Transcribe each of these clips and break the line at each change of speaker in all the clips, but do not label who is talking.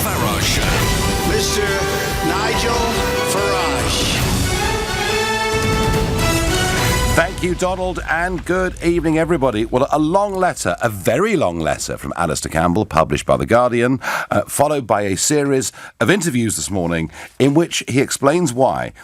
Farage Show.
Mr. Nigel Farage.
Thank you, Donald, and good evening, everybody. Well, a long letter, a very long letter from Alastair Campbell, published by The Guardian, followed by a series of interviews this morning in which he explains why,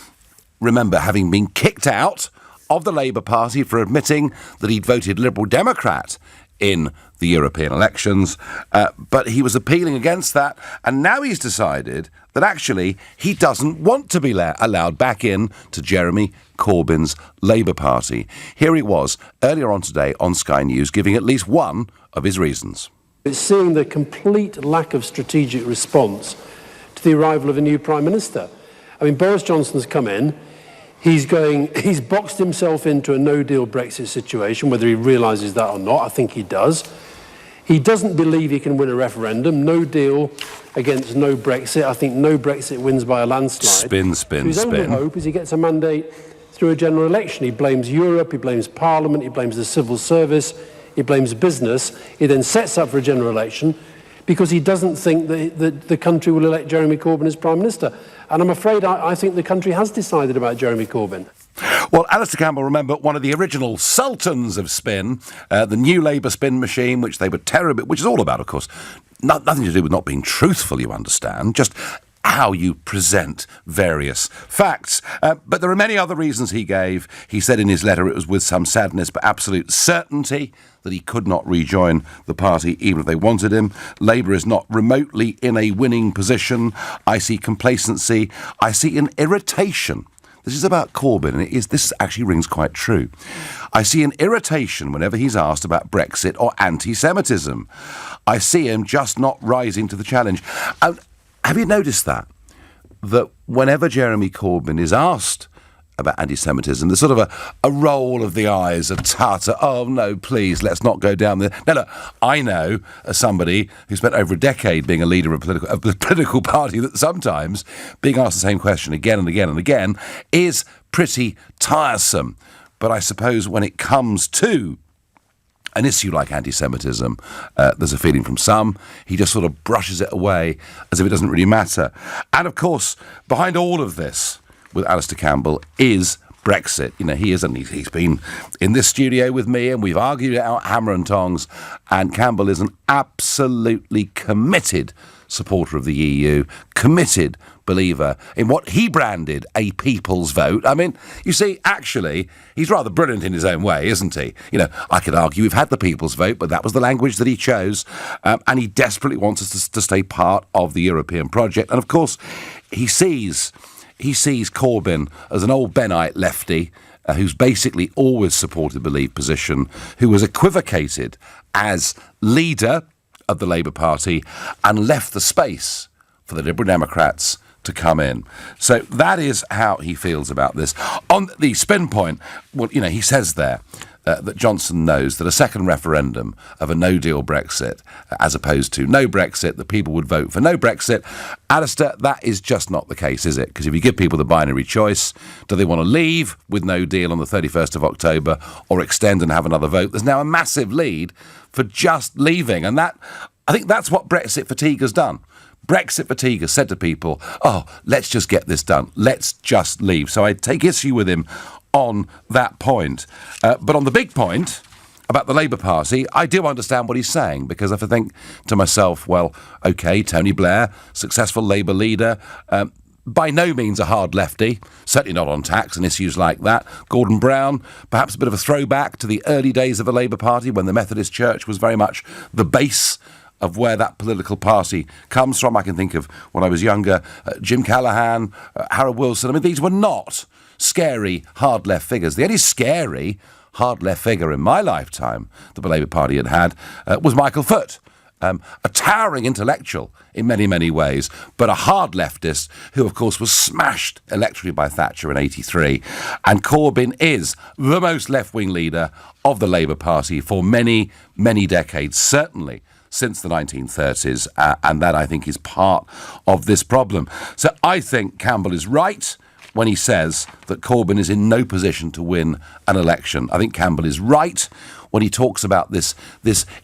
remember, having been kicked out of the Labour Party for admitting that he'd voted Liberal Democrat in the European elections, but he was appealing against that, and now he's decided that actually he doesn't want to be allowed back in to Jeremy Corbyn's Labour Party. Here he was earlier on today on Sky News giving at least one of his reasons.
It's seeing the complete lack of strategic response to the arrival of a new Prime Minister. I mean, Boris Johnson's come in, he's boxed himself into a no-deal Brexit situation, whether he realises that or not. I think he does. He doesn't believe he can win a referendum. No deal against no Brexit. I think no Brexit wins by a landslide. His only hope is he gets a mandate through a general election. He blames Europe, he blames Parliament, he blames the civil service, he blames business. He then sets up for a general election because he doesn't think that the country will elect Jeremy Corbyn as Prime Minister. And I'm afraid I think the country has decided about Jeremy Corbyn.
Well, Alastair Campbell, remember, one of the original sultans of spin, the new Labour spin machine, which they were terrible, which is all about, of course, nothing to do with not being truthful, you understand, just how you present various facts. But there are many other reasons he gave. He said in his letter it was with some sadness but absolute certainty that he could not rejoin the party even if they wanted him. Labour is not remotely in a winning position. I see complacency. I see an irritation. This is about Corbyn, and this actually rings quite true. I see an irritation whenever he's asked about Brexit or anti-Semitism. I see him just not rising to the challenge. Have you noticed that whenever Jeremy Corbyn is asked about anti-Semitism, there's sort of a roll of the eyes, a tutter, oh no, please, let's not go down there. Now look, I know as somebody who spent over a decade being a leader of a political party that sometimes being asked the same question again and again and again is pretty tiresome. But I suppose when it comes to an issue like anti-Semitism, there's a feeling from some, he just sort of brushes it away as if it doesn't really matter. And of course, behind all of this, with Alastair Campbell, is Brexit. You know, he's been in this studio with me and we've argued it out hammer and tongs, and Campbell is an absolutely committed supporter of the EU, committed believer in what he branded a people's vote. I mean, you see, actually, he's rather brilliant in his own way, isn't he? You know, I could argue we've had the people's vote, but that was the language that he chose, and he desperately wants us to stay part of the European project. And of course, he sees Corbyn as an old Benite lefty who's basically always supported the Leave position, who was equivocated as leader of the Labour Party and left the space for the Liberal Democrats to come in. So that is how he feels about this. On the spin point, well, you know, he says there that Johnson knows that a second referendum of a no-deal Brexit, as opposed to no Brexit, the people would vote for no Brexit. Alastair, that is just not the case, is it? Because if you give people the binary choice, do they want to leave with no deal on the 31st of October or extend and have another vote? There's now a massive lead for just leaving. And that, I think that's what Brexit fatigue has done. Brexit fatigue has said to people, oh, let's just get this done. Let's just leave. So I take issue with him on that point. But on the big point about the Labour Party, I do understand what he's saying, because if I think to myself, well, OK, Tony Blair, successful Labour leader, by no means a hard lefty, certainly not on tax and issues like that. Gordon Brown, perhaps a bit of a throwback to the early days of the Labour Party when the Methodist Church was very much the base of where that political party comes from. I can think of, when I was younger, Jim Callaghan, Harold Wilson. I mean, these were not scary, hard left figures. The only scary, hard left figure in my lifetime that the Labour Party had was Michael Foot. A towering intellectual in many, many ways, but a hard leftist who, of course, was smashed electorally by Thatcher in '83. And Corbyn is the most left-wing leader of the Labour Party for many, many decades, certainly since the 1930s, and that, I think, is part of this problem. So I think Campbell is right when he says that Corbyn is in no position to win an election. I think Campbell is right when he talks about this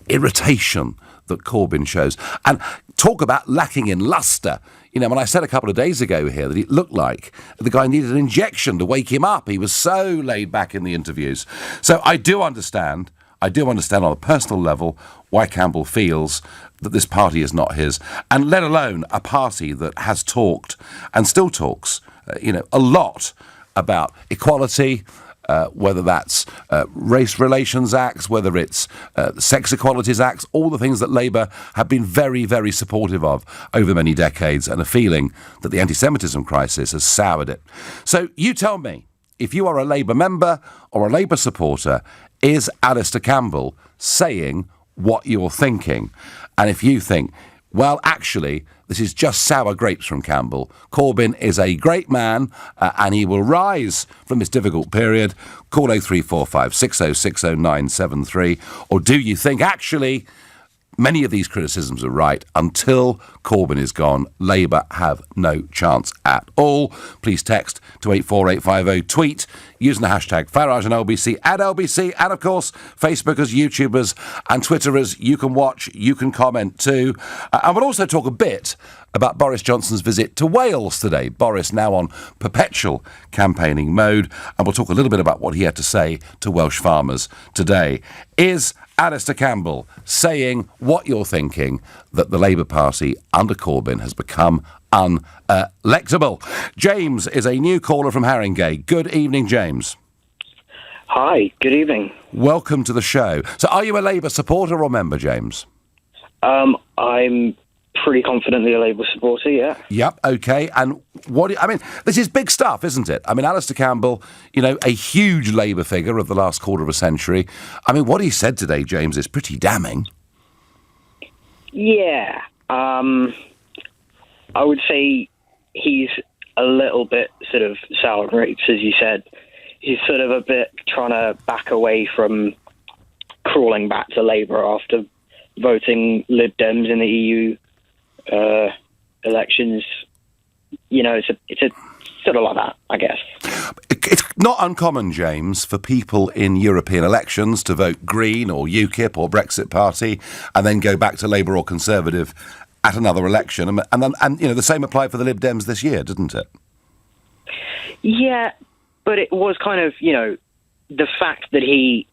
irritation that Corbyn shows. And talk about lacking in lustre. You know, when I said a couple of days ago here that it looked like the guy needed an injection to wake him up. He was so laid back in the interviews. So I do understand on a personal level why Campbell feels that this party is not his, and let alone a party that has talked and still talks, a lot about equality, whether that's race relations acts, whether it's sex equalities acts, all the things that Labour have been very, very supportive of over many decades, and a feeling that the anti-Semitism crisis has soured it. So you tell me, if you are a Labour member or a Labour supporter, is Alastair Campbell saying what you're thinking? And if you think, well, actually, this is just sour grapes from Campbell. Corbyn is a great man and he will rise from this difficult period. Call 0345 6060 973. Or do you think, actually, many of these criticisms are right? Until Corbyn is gone, Labour have no chance at all. Please text to 84850. Tweet using the hashtag Farage and LBC, at LBC, and of course, Facebookers, YouTubers and Twitterers. You can watch, you can comment too. And we'll also talk a bit about Boris Johnson's visit to Wales today. Boris now on perpetual campaigning mode. And we'll talk a little bit about what he had to say to Welsh farmers today. Is Alastair Campbell saying what you're thinking, that the Labour Party under Corbyn has become unelectable? James is a new caller from Haringey. Good evening, James.
Hi, good evening.
Welcome to the show. So are you a Labour supporter or member, James?
I'm pretty confidently a Labour supporter, yeah.
Yep, OK. And this is big stuff, isn't it? I mean, Alastair Campbell, a huge Labour figure of the last quarter of a century. I mean, what he said today, James, is pretty damning.
Yeah. I would say he's a little bit sort of sour grapes, as you said. He's sort of a bit trying to back away from crawling back to Labour after voting Lib Dems in the EU elections. It's a sort of like that, I guess.
It's not uncommon, James, for people in European elections to vote Green or UKIP or Brexit Party and then go back to Labour or Conservative at another election. And the same applied for the Lib Dems this year, didn't it?
Yeah, but it was kind of, the fact that he,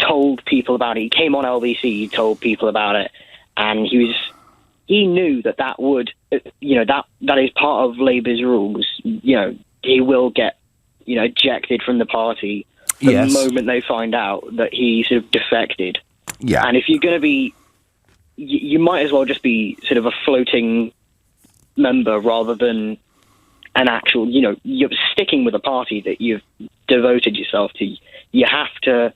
told people about it. He came on LBC, he told people about it, and he knew that would, that is part of Labour's rules. He will get, ejected from the party the moment they find out that he sort of defected.
Yeah.
And if you're going to be, you might as well just be sort of a floating member rather than an actual, you're sticking with a party that you've devoted yourself to. You have to,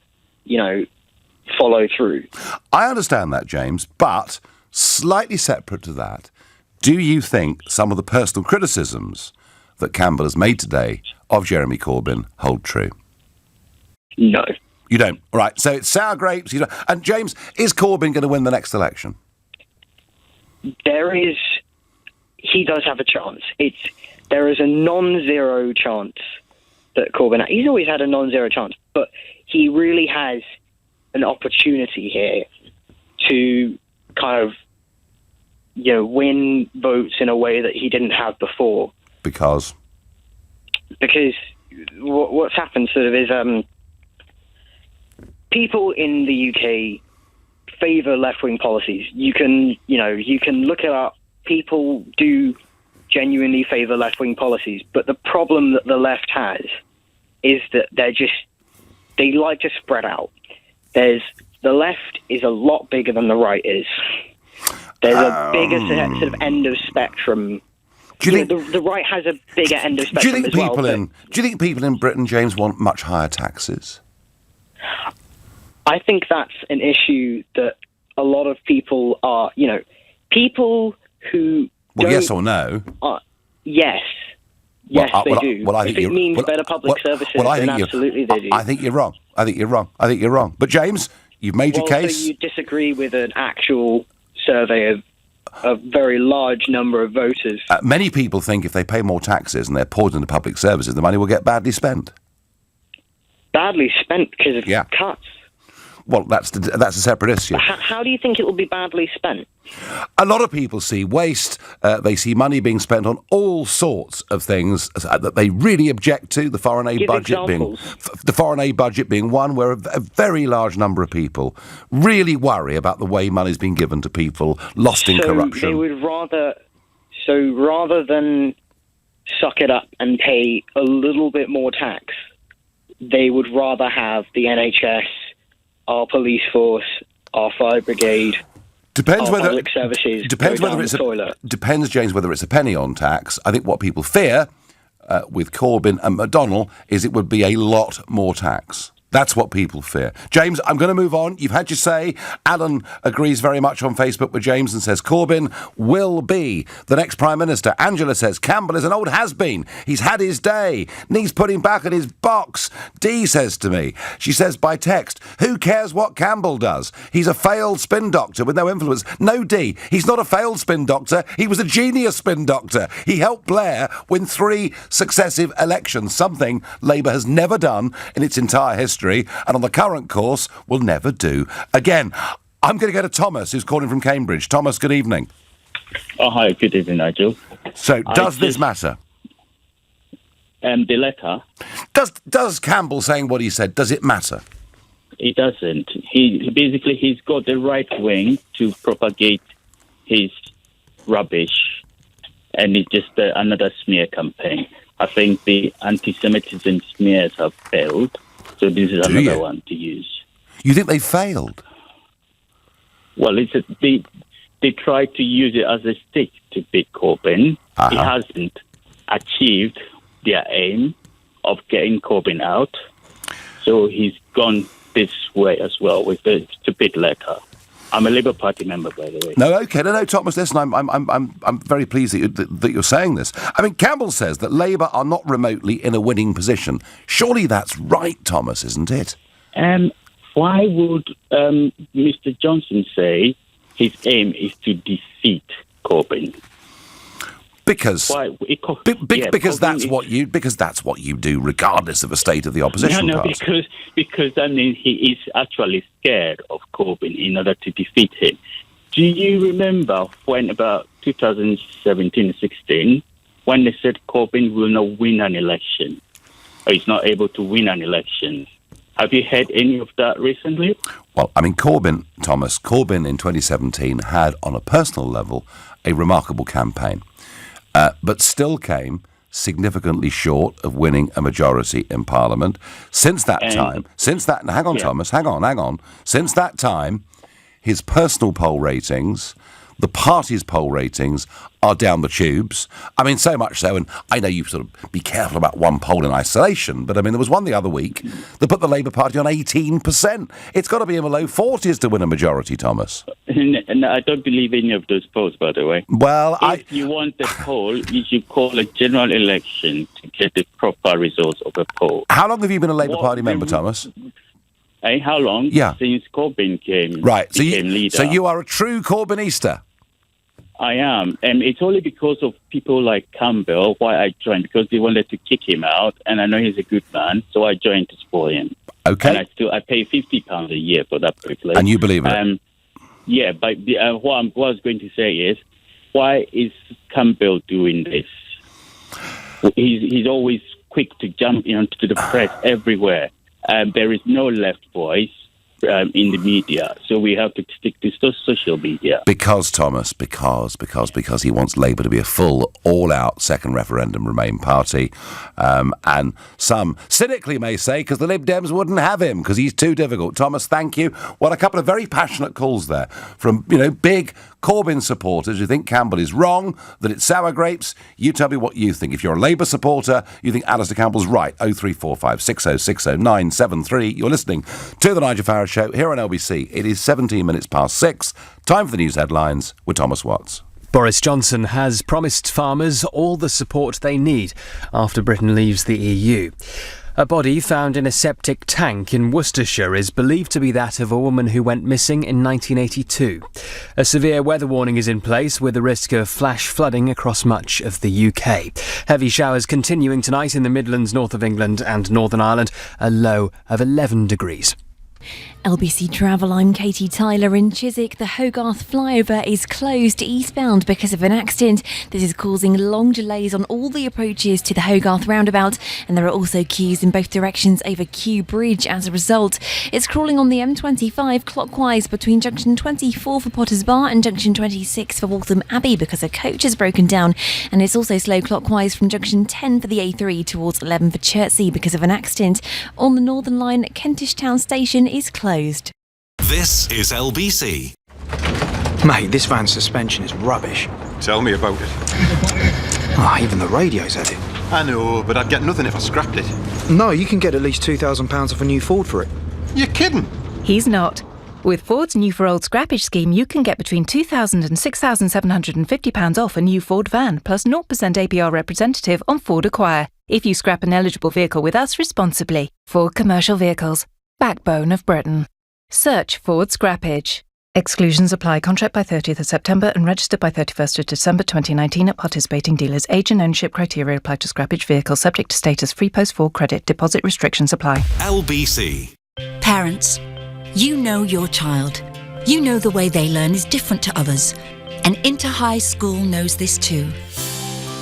follow through.
I understand that, James, but slightly separate to that, do you think some of the personal criticisms that Campbell has made today of Jeremy Corbyn hold true?
No.
You don't? All right, so it's sour grapes. And James, is Corbyn going to win the next election?
He does have a chance. There is a non-zero chance that Corbyn, he's always had a non-zero chance, but he really has an opportunity here to kind of, win votes in a way that he didn't have before.
Because
what's happened sort of is people in the UK favour left-wing policies. You can look it up. People do genuinely favour left-wing policies, but the problem that the left has is that they like to spread out. The left is a lot bigger than the right is. There's a bigger sort of end of spectrum.
Do you think
the right has a bigger end of spectrum?
Do you think people in Britain, James, want much higher taxes?
I think that's an issue that a lot of people are. People who.
Well, yes or no?
Yes. Yes, they do.
Well, I think
if it means better public services, then absolutely they do.
I think you're wrong. But James, you've made your case.
So you disagree with an actual survey of a very large number of voters?
Many people think if they pay more taxes and they're poured into public services, the money will get badly spent.
Badly spent because of cuts.
Well, that's a separate issue.
How do you think it will be badly spent?
A lot of people see waste. They see money being spent on all sorts of things that they really object to. The foreign aid budget being one, where a very large number of people really worry about the way money's been given to people lost in corruption.
They would rather than suck it up and pay a little bit more tax, they would rather have the NHS, our police force, our fire brigade,
Depends whether
public services.
Depends James, whether it's a penny on tax. I think what people fear with Corbyn and McDonnell is it would be a lot more tax. That's what people fear. James, I'm going to move on. You've had your say. Alan agrees very much on Facebook with James and says Corbyn will be the next Prime Minister. Angela says Campbell is an old has-been. He's had his day. Needs putting back in his box. Dee says to me, she says by text, who cares what Campbell does? He's a failed spin doctor with no influence. No, Dee, he's not a failed spin doctor. He was a genius spin doctor. He helped Blair win 3 successive elections, something Labour has never done in its entire history, and on the current course will never do again. I'm going to go to Thomas, who's calling from Cambridge. Thomas, good evening.
Oh, hi, good evening, Nigel.
So, does this matter?
The letter.
Does Campbell saying what he said, does it matter?
It doesn't. He's got the right wing to propagate his rubbish, and it's just another smear campaign. I think the anti-Semitism smears have failed. So this is another one to use.
You think they failed?
Well, they tried to use it as a stick to beat Corbyn.
Uh-huh.
He hasn't achieved their aim of getting Corbyn out. So he's gone this way as well with the stupid letter. I'm a Labour Party member, by the way.
No, Thomas. Listen, I'm very pleased that you're saying this. I mean, Campbell says that Labour are not remotely in a winning position. Surely that's right, Thomas, isn't it?
Why would Mr. Johnson say his aim is to defeat Corbyn?
Because that's what you do, regardless of the state of the opposition party.
Because that means he is actually scared of Corbyn in order to defeat him. Do you remember when about 2017-16, when they said Corbyn will not win an election, or he's not able to win an election? Have you heard any of that recently?
Well, I mean, Corbyn in 2017 had, on a personal level, a remarkable campaign. But still came significantly short of winning a majority in Parliament. Since that time, Thomas, hang on. Since that time, his personal poll ratings, the party's poll ratings, are down the tubes. I mean, so much so, and I know you sort of be careful about one poll in isolation, but I mean, there was one the other week that put the Labour Party on 18%. It's got to be in the low 40s to win a majority, Thomas.
And I don't believe any of those polls, by the way.
Well,
if you want the poll, you should call a general election to get the proper results of a poll.
How long have you been a Labour Party member, Thomas?
How long?
Yeah.
Since Corbyn became leader.
So you are a true Corbynista?
I am. And it's only because of people like Campbell why I joined, because they wanted to kick him out, and I know he's a good man, so I joined to support him.
Okay.
And I pay £50 a year for that privilege.
And you believe in it?
Yeah, but what I was going to say is, why is Campbell doing this? He's always quick to jump into the press everywhere. There is no left voice in the media, so we have to stick to social media.
Because, Thomas, because he wants Labour to be a full, all-out second referendum Remain party, and some cynically may say because the Lib Dems wouldn't have him because he's too difficult. Thomas, thank you. Well, a couple of very passionate calls there from, big Corbyn supporters who think Campbell is wrong, that it's sour grapes. You tell me what you think. If you're a Labour supporter, you think Alastair Campbell's right. 0345 6060 973. You're listening to The Nigel Farage Show here on LBC. It is 17 minutes past 6. Time for the news headlines with Thomas Watts.
Boris Johnson has promised farmers all the support they need after Britain leaves the EU. A body found in a septic tank in Worcestershire is believed to be that of a woman who went missing in 1982. A severe weather warning is in place with the risk of flash flooding across much of the UK. Heavy showers continuing tonight in the Midlands, north of England and Northern Ireland, a low of 11 degrees.
LBC Travel, I'm Katie Tyler in Chiswick. The Hogarth flyover is closed eastbound because of an accident. This is causing long delays on all the approaches to the Hogarth roundabout, and there are also queues in both directions over Kew Bridge as a result. It's crawling on the M25 clockwise between junction 24 for Potters Bar and junction 26 for Waltham Abbey because a coach has broken down, and it's also slow clockwise from junction 10 for the A3 towards 11 for Chertsey because of an accident. On the Northern Line, Kentish Town Station is closed.
This is LBC.
Mate, this van's suspension is rubbish.
Tell me about it.
Even the radio's had it.
I know, but I'd get nothing if I scrapped it.
No, you can get at least £2,000 off a new Ford for it.
You're kidding?
He's not. With Ford's new for old scrappage scheme, you can get between £2,000 and £6,750 off a new Ford van, plus 0% APR representative on Ford Acquire, if you scrap an eligible vehicle with us responsibly. Ford Commercial Vehicles. Backbone of Britain. Search Ford Scrappage. Exclusions apply. Contract by 30th of September and registered by 31st of December 2019 at participating dealers. Age and ownership criteria apply to scrappage vehicles subject to status. Free post Ford credit. Deposit restrictions apply.
LBC.
Parents, you know your child. You know the way they learn is different to others. And Inter High School knows this too.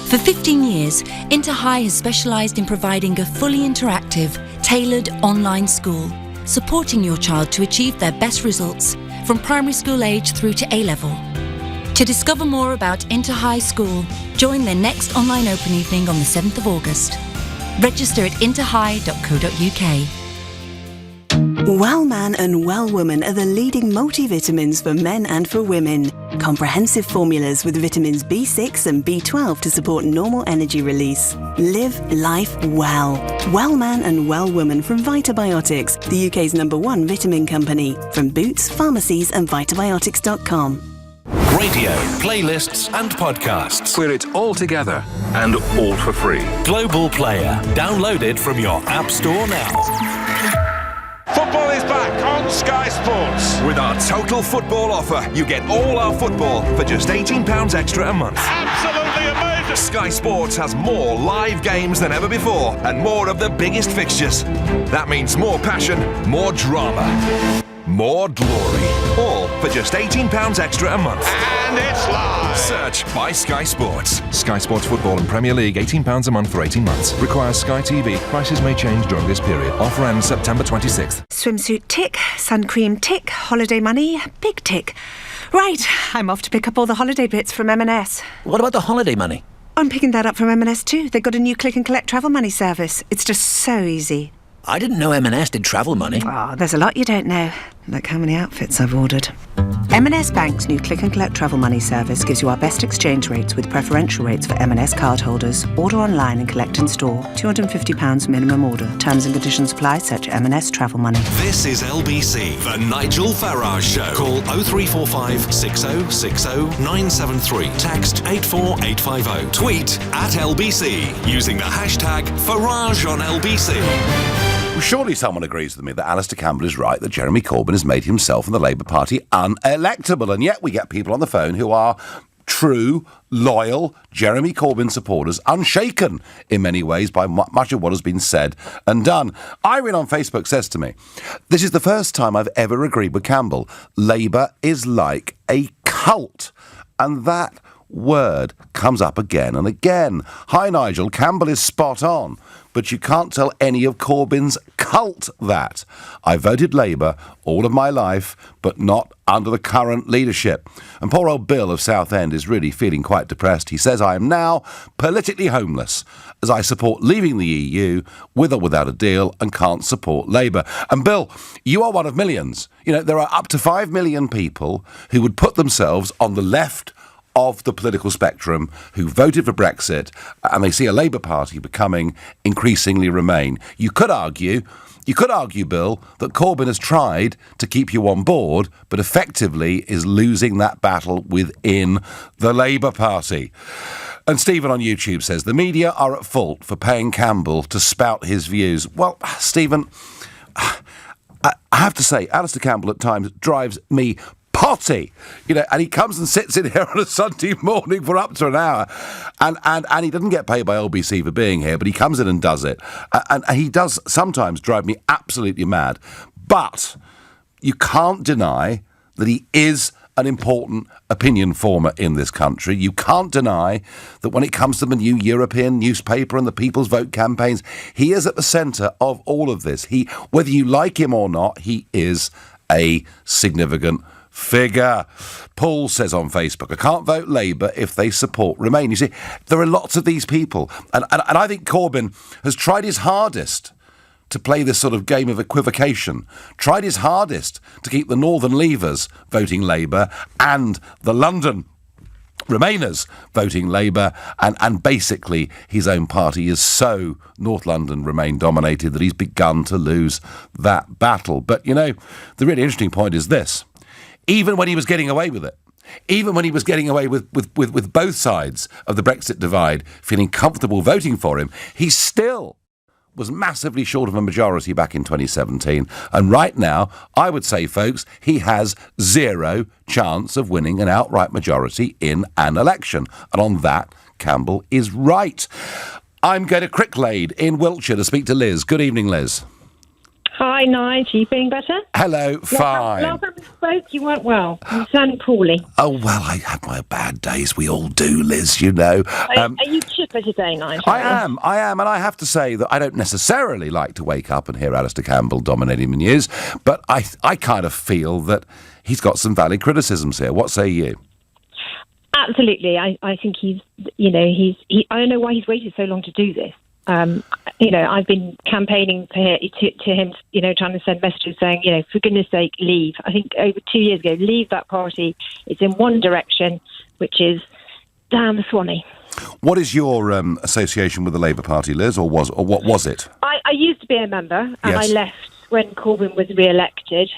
For 15 years, Inter High has specialised in providing a fully interactive, tailored online school, supporting your child to achieve their best results from primary school age through to A-level. To discover more about Inter High School, join their next online open evening on the 7th of August. Register at interhigh.co.uk.
Wellman and Wellwoman are the leading multivitamins for men and for women. Comprehensive formulas with vitamins B6 and B12 to support normal energy release. Live life well. Wellman and Wellwoman from Vitabiotics, the UK's #1 vitamin company. From Boots, pharmacies and vitabiotics.com.
Radio, playlists and podcasts.
Where it's all together and all for free.
Global Player. Download it from your App Store now.
Football is back on Sky Sports. With our total football offer, you get all our football for just £18 extra a month. Absolutely amazing! Sky Sports has more live games than ever before and more of the biggest fixtures. That means more passion, more drama, more glory. All for just £18 extra a month. And it's live! Search by Sky Sports. Sky Sports Football and Premier League, £18 a month for 18 months. Requires Sky TV. Prices may change during this period. Offer ends September 26th.
Swimsuit tick, sun cream tick, holiday money, big tick. Right, I'm off to pick up all the holiday bits from M&S.
What about the holiday money?
I'm picking that up from M&S too. They've got a new click and collect travel money service. It's just so easy.
I didn't know M&S did travel money.
Oh, there's a lot you don't know. Like how many outfits I've ordered. M&S Bank's new click and collect travel money service gives you our best exchange rates with preferential rates for M&S cardholders. Order online and collect in store. £250 minimum order. Terms and conditions apply. Search M&S Travel Money.
This is LBC, the Nigel Farage Show. Call 0345 6060 973. Text 84850. Tweet at LBC using the hashtag Farage on LBC.
Well, surely someone agrees with me that Alastair Campbell is right, that Jeremy Corbyn has made himself and the Labour Party unelectable. And yet we get people on the phone who are true, loyal Jeremy Corbyn supporters, unshaken in many ways by much of what has been said and done. Irene on Facebook says to me, "This is the first time I've ever agreed with Campbell. Labour is like a cult." And that word comes up again and again. Hi, Nigel. Campbell is spot on, but you can't tell any of Corbyn's cult that. I voted Labour all of my life, but not under the current leadership. And poor old Bill of Southend is really feeling quite depressed. He says, I am now politically homeless as I support leaving the EU with or without a deal and can't support Labour. And Bill, you are one of millions. You know, there are up to 5 million people who would put themselves on the left of the political spectrum who voted for Brexit, and they see a Labour Party becoming increasingly Remain. You could argue, Bill, that Corbyn has tried to keep you on board, but effectively is losing that battle within the Labour Party. And Stephen on YouTube says, the media are at fault for paying Campbell to spout his views. Well, Stephen, I have to say, Alastair Campbell at times drives me potty, you know, and he comes and sits in here on a Sunday morning for up to an hour, and he doesn't get paid by LBC for being here, but he comes in and does it, and he does sometimes drive me absolutely mad. But you can't deny that he is an important opinion former in this country. You can't deny that when it comes to the new European newspaper and the People's Vote campaigns, he is at the centre of all of this. Whether you like him or not, he is a significant figure. Paul says on Facebook, I can't vote Labour if they support Remain. You see, there are lots of these people. And I think Corbyn has tried his hardest to play this sort of game of equivocation, tried his hardest to keep the Northern Leavers voting Labour and the London Remainers voting Labour, and basically his own party is so North London Remain dominated that he's begun to lose that battle. But, you know, the really interesting point is this. Even when he was getting away with it, even when he was getting away with both sides of the Brexit divide feeling comfortable voting for him, he still was massively short of a majority back in 2017. And right now, I would say, folks, he has zero chance of winning an outright majority in an election. And on that, Campbell is right. I'm going to Cricklade in Wiltshire to speak to Liz. Good evening, Liz.
Hi, Nigel. You feeling better?
Hello, fine.
Last time we spoke, you weren't well. You sounded poorly.
Oh, well, I had my bad days. We all do, Liz, you know.
Are you chipper today, Nigel?
I am, and I have to say that I don't necessarily like to wake up and hear Alastair Campbell dominating the news, but I kind of feel that he's got some valid criticisms here. What say you?
Absolutely. I think I don't know why he's waited so long to do this. I've been campaigning to him, trying to send messages saying, for goodness sake, leave. I think over 2 years ago, leave that party. It's in one direction, which is down the Swanee.
What is your association with the Labour Party, Liz, or what was it? I
used to be a member, and
Yes.
I left when Corbyn was re-elected,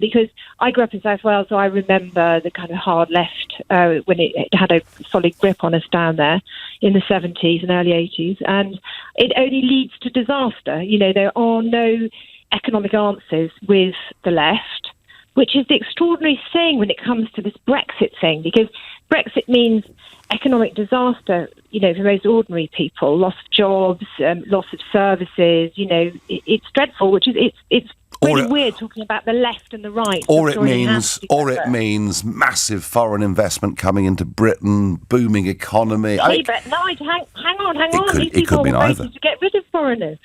because I grew up in South Wales, so I remember the kind of hard left when it had a solid grip on us down there in the 70s and early 80s, and it only leads to disaster. There are no economic answers with the left, which is the extraordinary thing when it comes to this Brexit thing, because Brexit means economic disaster, for most ordinary people, loss of jobs, loss of services, it's dreadful, which is, it's really weird talking about the left and the right.
Or it means massive foreign investment coming into Britain, booming economy.
But Nigel, hang on. These people are waiting to get rid of foreigners.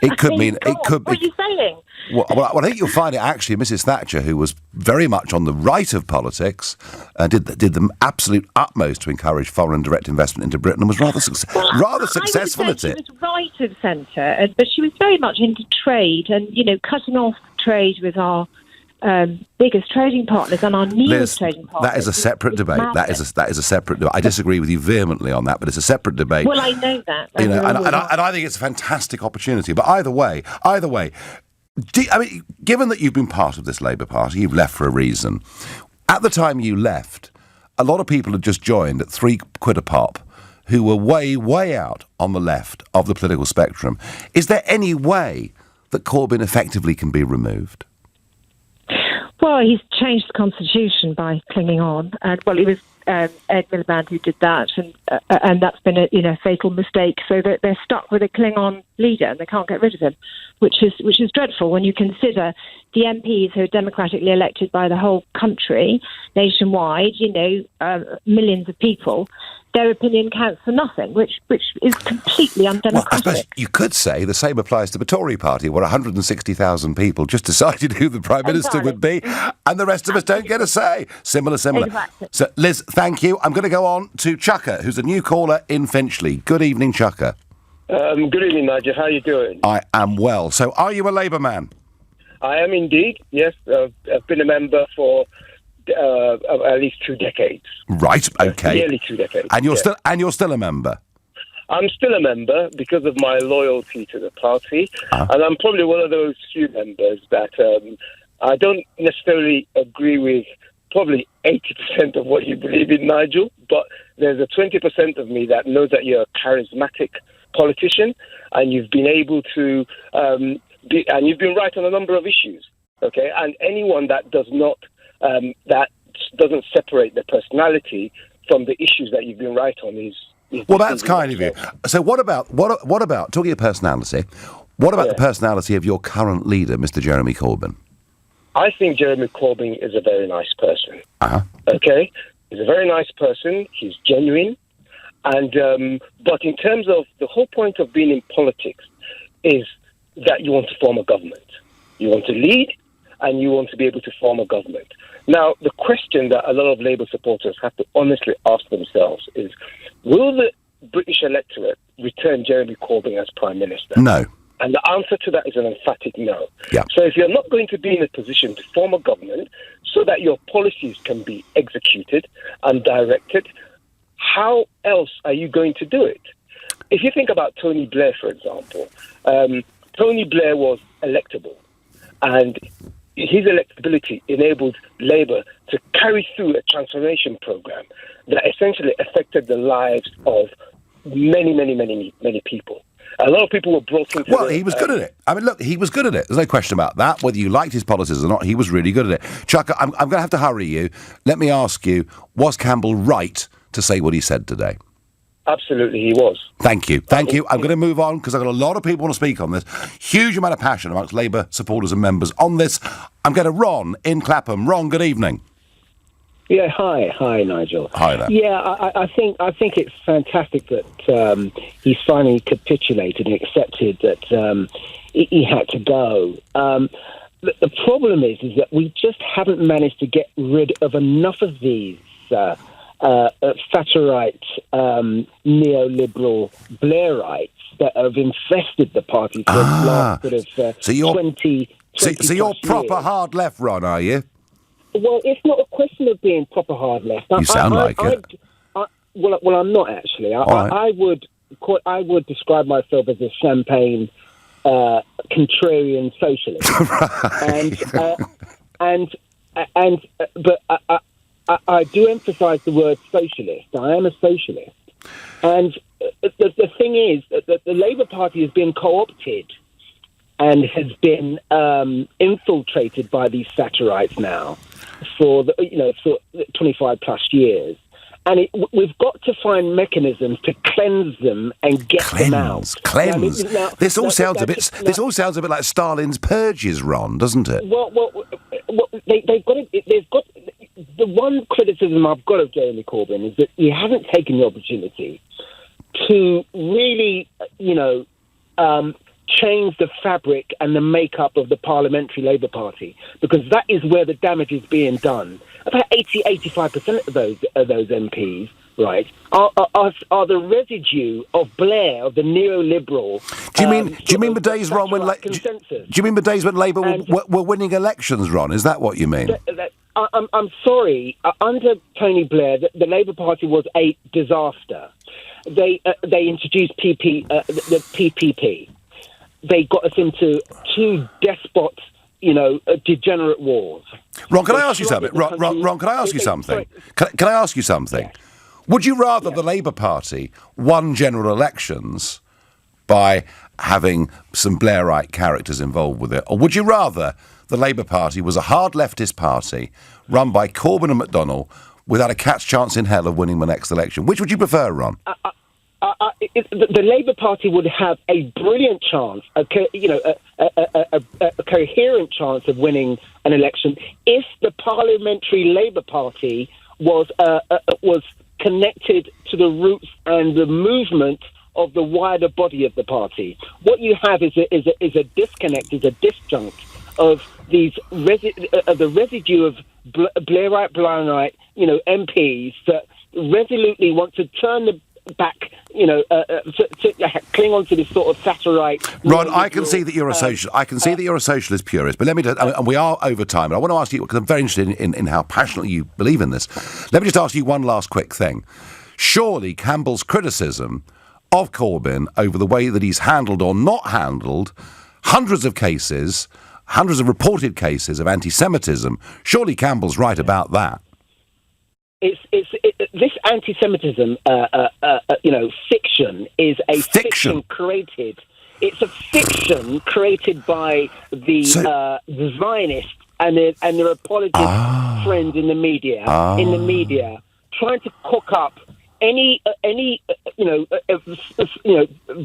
It could mean...
What are you saying?
Well, I think you'll find it actually Mrs. Thatcher, who was very much on the right of politics, did the absolute utmost to encourage foreign direct investment into Britain and was rather successful at it.
She was right of centre, but she was very much into trade and, cutting off trade with our biggest trading partners and our newest trading partners.
That is a separate debate. That is a separate debate. I disagree with you vehemently on that, but it's a separate debate.
Well, I know that.
And I think it's a fantastic opportunity. But either way, given that you've been part of this Labour Party, you've left for a reason. At the time you left, a lot of people had just joined at £3 a pop who were way, way out on the left of the political spectrum. Is there any way that Corbyn effectively can be removed?
Well, he's changed the constitution by clinging on, and it was Ed Miliband who did that, and that's been a fatal mistake. So that they're stuck with a cling-on leader, and they can't get rid of him, which is dreadful when you consider the MPs who are democratically elected by the whole country, nationwide. Millions of people. Their opinion counts for nothing, which is completely undemocratic.
Well, I suppose you could say the same applies to the Tory party, where 160,000 people just decided who the Prime Minister would be, and the rest of us don't get a say. Similar.
Exactly.
So, Liz, thank you. I'm going to go on to Chucker, who's a new caller in Finchley. Good evening, Chucker.
Good evening, Nigel. How are you doing?
I am well. So, are you a Labour man?
I am indeed, yes. I've been a member for at least 2 decades.
Right, okay.
Nearly 2 decades.
And you're still a member?
I'm still a member because of my loyalty to the party, and I'm probably one of those few members that I don't necessarily agree with probably 80% of what you believe in, Nigel, but there's a 20% of me that knows that you're a charismatic politician, and you've been able to and you've been right on a number of issues, okay? And anyone that does not that doesn't separate the personality from the issues that you've been right on is
well, that's kind of you. So what about talking of personality? What about the personality of your current leader, Mr. Jeremy Corbyn?
I think Jeremy Corbyn is a very nice person. Okay? He's a very nice person. He's genuine. And but in terms of the whole point of being in politics is that you want to form a government. You want to lead and you want to be able to form a government. Now, the question that a lot of Labour supporters have to honestly ask themselves is, will the British electorate return Jeremy Corbyn as Prime Minister?
No.
And the answer to that is an emphatic no.
Yeah.
So if you're not going to be in a position to form a government so that your policies can be executed and directed, how else are you going to do it? If you think about Tony Blair, for example, Tony Blair was electable, and his electability enabled Labour to carry through a transformation program that essentially affected the lives of many people. A lot of people were brought into
Well, he was good at it. I mean, look, he was good at it. There's no question about that. Whether you liked his policies or not, he was really good at it. Chuck, I'm going to have to hurry you. Let me ask you, was Campbell right to say what he said today?
Absolutely, he was.
Thank you. I'm going to move on because I've got a lot of people want to speak on this. Huge amount of passion amongst Labour supporters and members on this. I'm going to Ron in Clapham. Ron, good evening.
Yeah, hi, Nigel.
Hi there.
Yeah, I think it's fantastic that he's finally capitulated and accepted that he had to go. The problem is that we just haven't managed to get rid of enough of these Thatcherite, neoliberal Blairites that have infested the party for the last sort of 20
So you're proper
years.
hard left, Ron, are you?
Well, it's not a question of being proper hard left.
You sound like it.
Well, I'm not actually.
Right.
I would describe myself as a champagne contrarian socialist. But I do emphasise the word socialist. I am a socialist, and the thing is that the Labour Party has been co-opted and has been infiltrated by these Thatcherites now for 25 plus years, and we've got to find mechanisms to cleanse them and get them out.
Cleanse. This all sounds a bit like Stalin's purges, Ron, doesn't it?
Well, they've got to. They've got. The one criticism I've got of Jeremy Corbyn is that he hasn't taken the opportunity to really, change the fabric and the makeup of the Parliamentary Labour Party, because that is where the damage is being done. About 85% of those MPs, right, are the residue of Blair, of the neoliberal.
Do you mean the days, Ron, when do you mean the days when Labour were winning elections, Ron? Is that what you mean?
I'm sorry. Under Tony Blair, the Labour Party was a disaster. They introduced the PPP. They got us into two despot, degenerate wars.
Ron, can I ask you something? Ron, can I ask you something? Can I ask you something? Yeah. Would you rather the Labour Party won general elections by having some Blairite characters involved with it, or would you rather the Labour Party was a hard leftist party run by Corbyn and McDonnell without a cat's chance in hell of winning the next election? Which would you prefer, Ron?
The Labour Party would have a brilliant chance, a coherent chance of winning an election if the Parliamentary Labour Party was connected to the roots and the movement of the wider body of the party. What you have is a disconnect, is a disjunct of these the residue of Blairite, MPs that resolutely want to turn the back, to cling on to this sort of Thatcherite.
Ron, I can see that you're a social. I can see that you're a socialist purist. But let me, and we are over time. But I want to ask you, because I'm very interested in how passionately you believe in this. Let me just ask you one last quick thing. Surely Campbell's criticism of Corbyn over the way that he's handled or not handled hundreds of reported cases of anti-Semitism. Surely Campbell's right about that.
This anti-Semitism, fiction is a fiction created. It's a fiction created by the Zionists and their apologist friends in the media. Trying to cook up any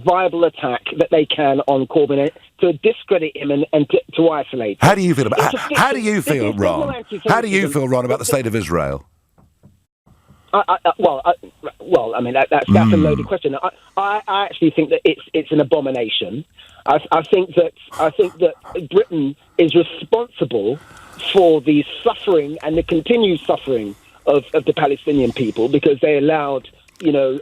viable attack that they can on Corbyn to discredit him and to isolate him.
How do you feel about? How do you feel, Ron? How do you feel, Ron, about the state of Israel?
Well, I mean that's a loaded question. I actually think that it's an abomination. I think that Britain is responsible for the suffering and the continued suffering of the Palestinian people because they allowed. Do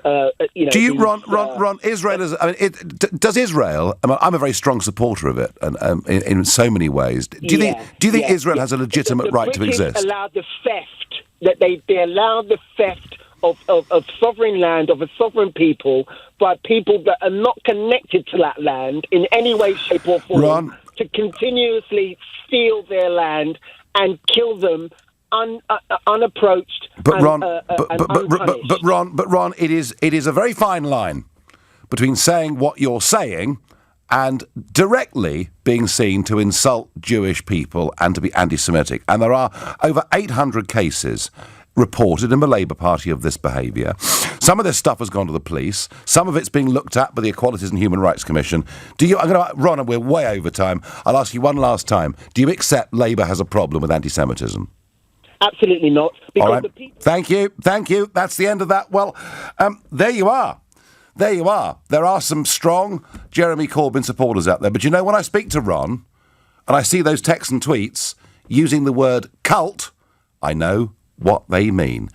you, Ron? Israel is. I mean,
does Israel? I mean, I'm a very strong supporter of it, and in so many ways. Do you think Israel has a legitimate right to exist?
Allowed the theft that they allowed the theft of sovereign land of a sovereign people by people that are not connected to that land in any way, shape, or form
Ron,
to continuously steal their land and kill them. Unapproached,
but Ron,
but
Ron, it is a very fine line between saying what you're saying and directly being seen to insult Jewish people and to be anti-Semitic. And there are over 800 cases reported in the Labour Party of this behaviour. Some of this stuff has gone to the police. Some of it's being looked at by the Equalities and Human Rights Commission. Ron, we're way over time. I'll ask you one last time. Do you accept Labour has a problem with anti-Semitism?
Absolutely not.
All right. Thank you. That's the end of that. Well, there you are. There are some strong Jeremy Corbyn supporters out there. But when I speak to Ron and I see those texts and tweets using the word cult, I know what they mean.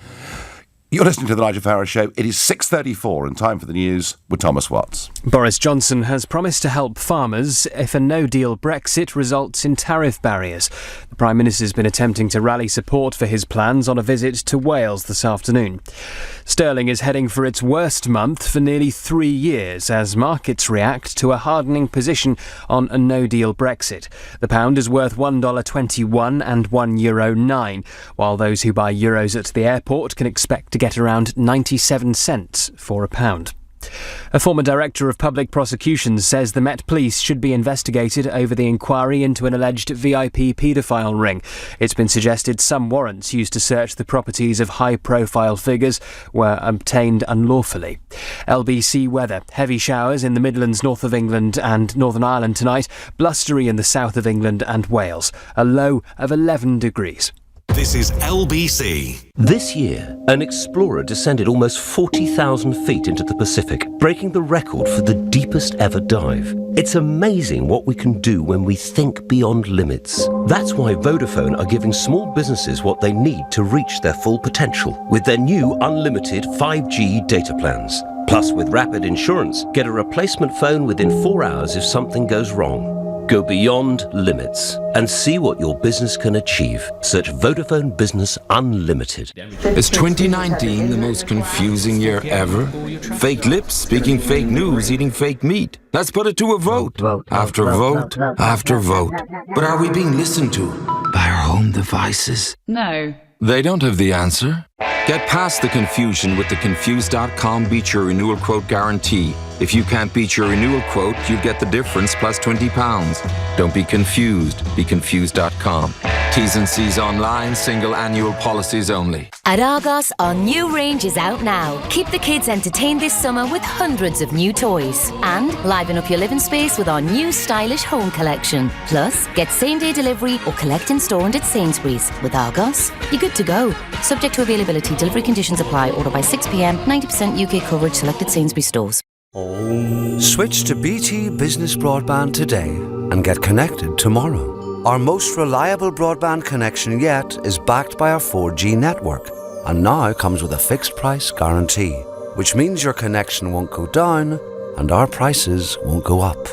You're listening to The Nigel Farage Show. It is 6:34 and time for the news with Thomas Watts.
Boris Johnson has promised to help farmers if a no-deal Brexit results in tariff barriers. The Prime Minister's been attempting to rally support for his plans on a visit to Wales this afternoon. Sterling is heading for its worst month for nearly 3 years as markets react to a hardening position on a no-deal Brexit. The pound is worth $1.21 and €1.09, while those who buy euros at the airport can expect to get around 97 cents for a pound. A former director of public prosecutions says the Met Police should be investigated over the inquiry into an alleged VIP paedophile ring. It's been suggested some warrants used to search the properties of high-profile figures were obtained unlawfully. LBC weather. Heavy showers in the Midlands, north of England and Northern Ireland tonight. Blustery in the south of England and Wales. A low of 11 degrees.
This is LBC.
This year, an explorer descended almost 40,000 feet into the Pacific, breaking the record for the deepest ever dive. It's amazing what we can do when we think beyond limits. That's why Vodafone are giving small businesses what they need to reach their full potential with their new unlimited 5G data plans. Plus, with Rapid Insurance, get a replacement phone within 4 hours if something goes wrong. Go beyond limits and see what your business can achieve. Search Vodafone Business Unlimited.
Is 2019 the most confusing year ever? Fake lips, speaking fake news, eating fake meat. Let's put it to a vote. After vote, after vote. But are we being listened to by our home devices?
No.
They don't have the answer. Get past the confusion with the Confused.com Beat Your Renewal Quote Guarantee. If you can't beat your renewal quote, you get the difference plus £20. Don't be confused. Be Confused.com. T's and C's online, single annual policies only.
At Argos, our new range is out now. Keep the kids entertained this summer with hundreds of new toys. And liven up your living space with our new stylish home collection. Plus, get same-day delivery or collect in store and at Sainsbury's. With Argos, you're good to go. Subject to availability, delivery conditions apply. Order by 6 p.m, 90% UK coverage, selected Sainsbury's stores.
Switch to BT Business Broadband today and get connected tomorrow. Our most reliable broadband connection yet is backed by our 4G network and now comes with a fixed price guarantee, which means your connection won't go down and our prices won't go up.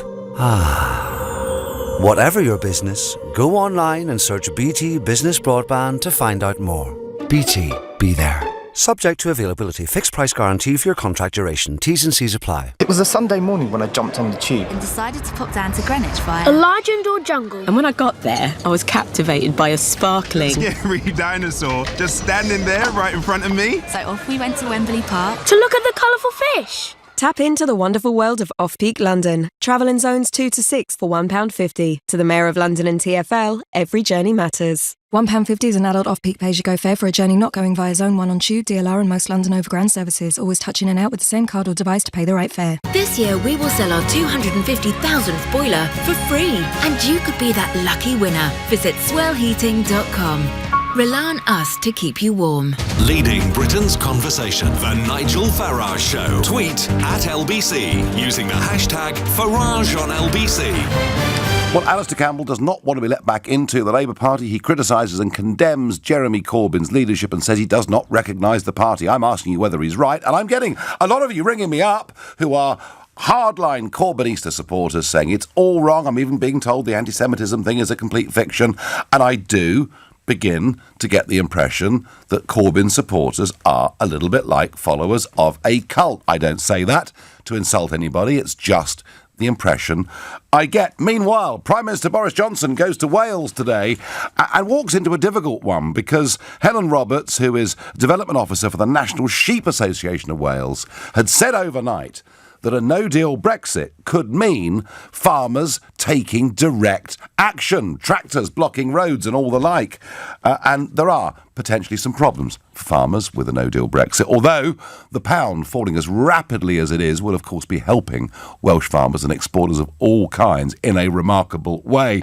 Whatever your business, go online and search BT Business Broadband to find out more. BT, be there. Subject to availability. Fixed price guarantee for your contract duration. T's and C's apply.
It was a Sunday morning when I jumped on the tube
and decided to pop down to Greenwich via
a large indoor jungle.
And when I got there, I was captivated by a sparkling
scary dinosaur just standing there right in front of me.
So off we went to Wembley Park
to look at the colourful fish.
Tap into the wonderful world of off-peak London. Travel in zones 2 to 6 for £1.50. To the Mayor of London and TfL, every journey matters.
£1.50 is an adult off-peak pay-as-you-go fare for a journey not going via Zone 1 on Tube, DLR and most London Overground services. Always touch in and out with the same card or device to pay the right fare.
This year we will sell our 250,000th boiler for free. And you could be that lucky winner. Visit swellheating.com. Rely on us to keep you warm.
Leading Britain's conversation. The Nigel Farage Show. Tweet at LBC using the hashtag #FarageOnLBC.
Well, Alastair Campbell does not want to be let back into the Labour Party. He criticises and condemns Jeremy Corbyn's leadership and says he does not recognise the party. I'm asking you whether he's right, and I'm getting a lot of you ringing me up who are hardline Corbynista supporters saying it's all wrong. I'm even being told the anti-Semitism thing is a complete fiction, and I do begin to get the impression that Corbyn supporters are a little bit like followers of a cult. I don't say that to insult anybody, it's just the impression I get. Meanwhile, Prime Minister Boris Johnson goes to Wales today and walks into a difficult one because Helen Roberts, who is Development Officer for the National Sheep Association of Wales, had said overnight that a no-deal Brexit could mean farmers taking direct action, tractors blocking roads and all the like. And there are potentially some problems for farmers with a no-deal Brexit, although the pound falling as rapidly as it is will, of course, be helping Welsh farmers and exporters of all kinds in a remarkable way.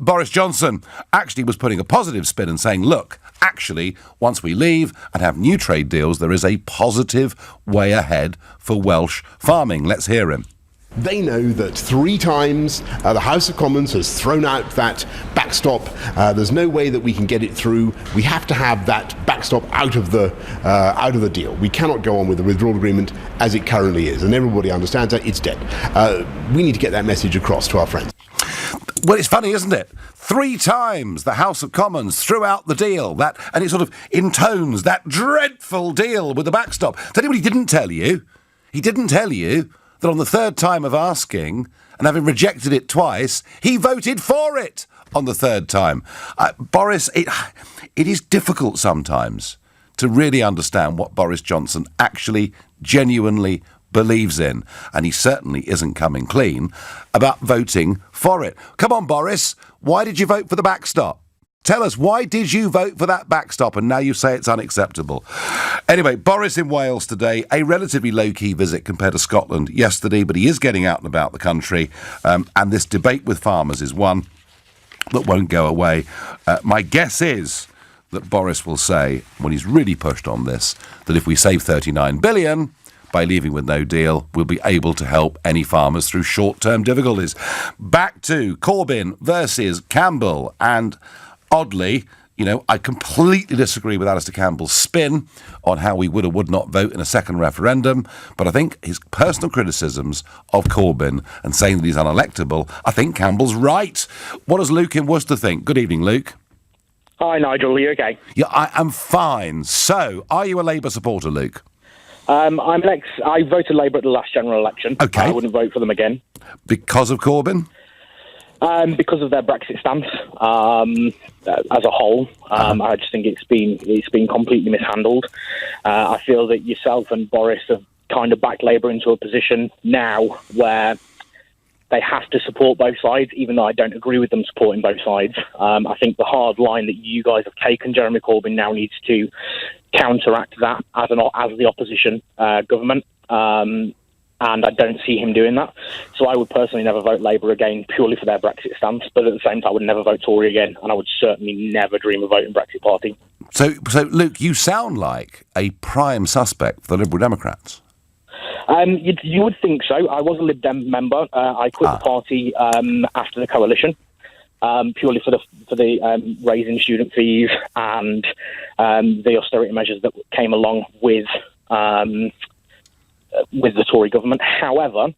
Boris Johnson actually was putting a positive spin and saying, look, actually, once we leave and have new trade deals, there is a positive way ahead for Welsh farming. Let's hear him.
They know that 3 times the House of Commons has thrown out that backstop. There's no way that we can get it through. We have to have that backstop out of the deal. We cannot go on with the withdrawal agreement as it currently is, and everybody understands that it's dead. We need to get that message across to our friends.
Well, it's funny, isn't it? 3 times the House of Commons threw out the deal, and it sort of intones that dreadful deal with the backstop. Tell you what he didn't tell you. He didn't tell you that on the 3rd time of asking, and having rejected it twice, he voted for it on the 3rd time. Boris, it is difficult sometimes to really understand what Boris Johnson actually genuinely believes in, and he certainly isn't coming clean about voting for it. Come on, Boris, why did you vote for the backstop? Tell us, why did you vote for that backstop and now you say it's unacceptable? Anyway, Boris in Wales today, a relatively low-key visit compared to Scotland yesterday, but he is getting out and about the country, and this debate with farmers is one that won't go away. My guess is that Boris will say, when he's really pushed on this, that if we save 39 billion by leaving with no deal, we'll be able to help any farmers through short-term difficulties. Back to Corbyn versus Campbell, and oddly, I completely disagree with Alastair Campbell's spin on how we would or would not vote in a second referendum, but I think his personal criticisms of Corbyn and saying that he's unelectable, I think Campbell's right. What does Luke in Worcester think? Good evening, Luke.
Hi, Nigel. Are you okay?
Yeah, I am fine. So, are you a Labour supporter, Luke?
I voted Labour at the last general election.
Okay.
I wouldn't vote for them again.
Because of Corbyn?
Because of their Brexit stance as a whole. I just think it's been completely mishandled. I feel that yourself and Boris have kind of backed Labour into a position now where they have to support both sides, even though I don't agree with them supporting both sides. I think the hard line that you guys have taken, Jeremy Corbyn now needs to counteract that as the opposition government. And I don't see him doing that. So I would personally never vote Labour again purely for their Brexit stance, but at the same time I would never vote Tory again, and I would certainly never dream of voting Brexit Party.
So Luke, you sound like a prime suspect for the Liberal Democrats.
You would think so. I was a Lib Dem member. I quit the party after the coalition, purely for the raising student fees and the austerity measures that came along with the Tory government. However,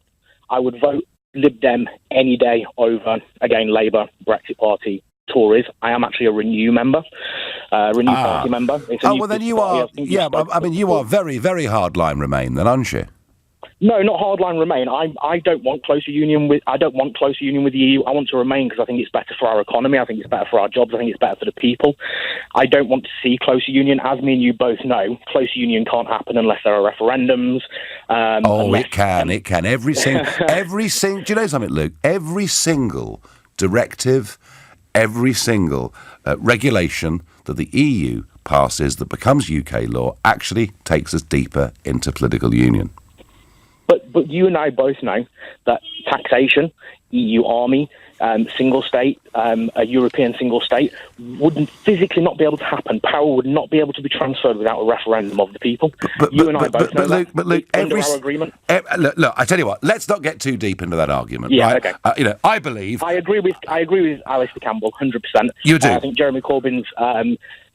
I would vote Lib Dem any day over, again, Labour, Brexit Party, Tories. I am actually a Renew member, Party member.
Then you are, you are very, very hardline Remain then, aren't you?
No, not hardline Remain. I don't want closer union with. I don't want closer union with the EU. I want to remain because I think it's better for our economy. I think it's better for our jobs. I think it's better for the people. I don't want to see closer union. As me and you both know, closer union can't happen unless there are referendums.
It can. It can. Every single. Do you know something, Luke? Every single directive, every single regulation that the EU passes that becomes UK law actually takes us deeper into political union.
But you and I both know that taxation, EU army, single state, a European single state, wouldn't physically not be able to happen. Power would not be able to be transferred without a referendum of the people. You and I both know that.
But Luke,
under our agreement.
Look, I tell you what. Let's not get too deep into that argument.
Yeah,
right?
okay.
I believe.
I agree with Alastair Campbell 100%.
You do.
I think Jeremy Corbyn's.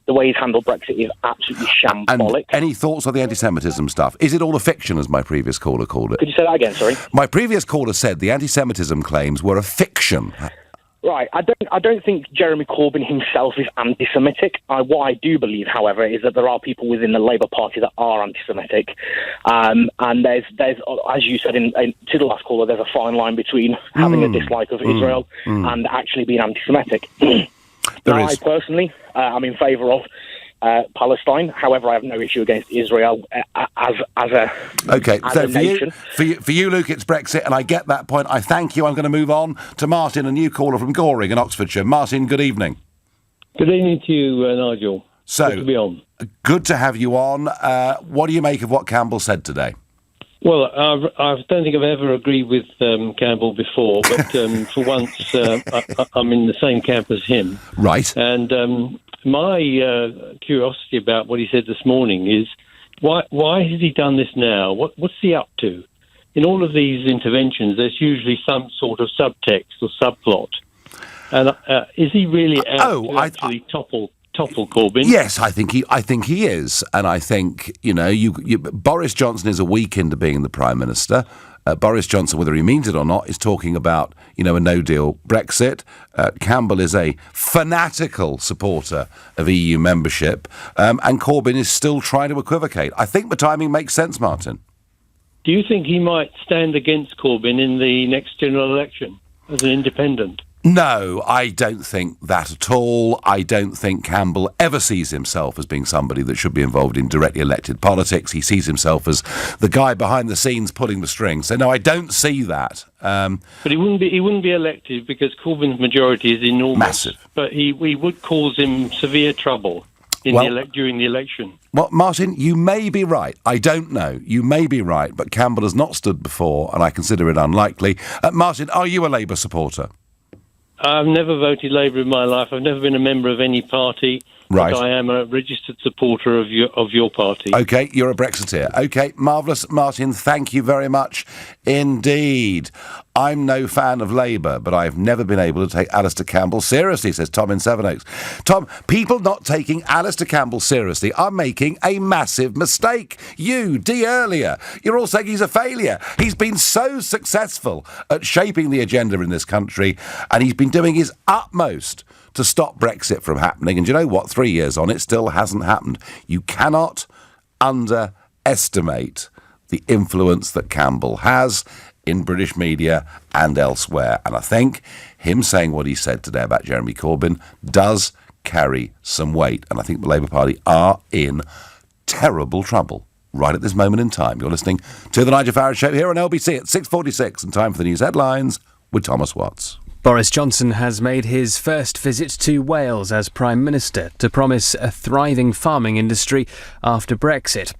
The way he's handled Brexit is absolutely shambolic.
And any thoughts on the anti-Semitism stuff? Is it all a fiction, as my previous caller called it?
Could you say that again, sorry?
My previous caller said the anti-Semitism claims were a fiction.
Right. I don't think Jeremy Corbyn himself is anti-Semitic. What I do believe, however, is that there are people within the Labour Party that are anti-Semitic. And there's as you said to the last caller, there's a fine line between having a dislike of Israel and actually being anti-Semitic. I personally, I'm in favour of Palestine. However, I have no issue against Israel as a nation.
For you, Luke, it's Brexit, and I get that point. I thank you. I'm going to move on to Martin, a new caller from Goring in Oxfordshire. Martin, good evening.
Good evening to you, Nigel.
So,
good to be on.
Good to have you on. What do you make of what Campbell said today?
Well, I don't think I've ever agreed with Campbell before, but for once I'm in the same camp as him.
Right.
And my curiosity about what he said this morning is, why has he done this now? What's he up to? In all of these interventions, there's usually some sort of subtext or subplot. And is he really out to actually topple Corbyn?
Yes, I think he is, and I think Boris Johnson is a week into being the Prime Minister. Boris Johnson, whether he means it or not, is talking about a no-deal Brexit. Campbell is a fanatical supporter of EU membership, and Corbyn is still trying to equivocate. I think the timing makes sense, Martin.
Do you think he might stand against Corbyn in the next general election as an independent?
No, I don't think that at all. I don't think Campbell ever sees himself as being somebody that should be involved in directly elected politics. He sees himself as the guy behind the scenes pulling the strings. So no, I don't see that.
But he wouldn't be elected because Corbyn's majority is enormous.
Massive.
But he would cause him severe trouble during the election.
Well, Martin, you may be right. I don't know. You may be right, but Campbell has not stood before, and I consider it unlikely. Martin, are you a Labour supporter?
I've never voted Labour in my life. I've never been a member of any party.
Right.
But I am a registered supporter of your party.
OK, you're a Brexiteer. OK, marvellous. Martin, thank you very much indeed. I'm no fan of Labour, but I've never been able to take Alastair Campbell seriously, says Tom in Sevenoaks. Tom, people not taking Alastair Campbell seriously are making a massive mistake. You, earlier, you're all saying he's a failure. He's been so successful at shaping the agenda in this country, and he's been doing his utmost to stop Brexit from happening. And you know what? 3 years on, it still hasn't happened. You cannot underestimate the influence that Campbell has in British media and elsewhere. And I think him saying what he said today about Jeremy Corbyn does carry some weight. And I think the Labour Party are in terrible trouble right at this moment in time. You're listening to The Nigel Farage Show here on LBC at 6:46, and time for the news headlines with Thomas Watts.
Boris Johnson has made his first visit to Wales as Prime Minister to promise a thriving farming industry after Brexit.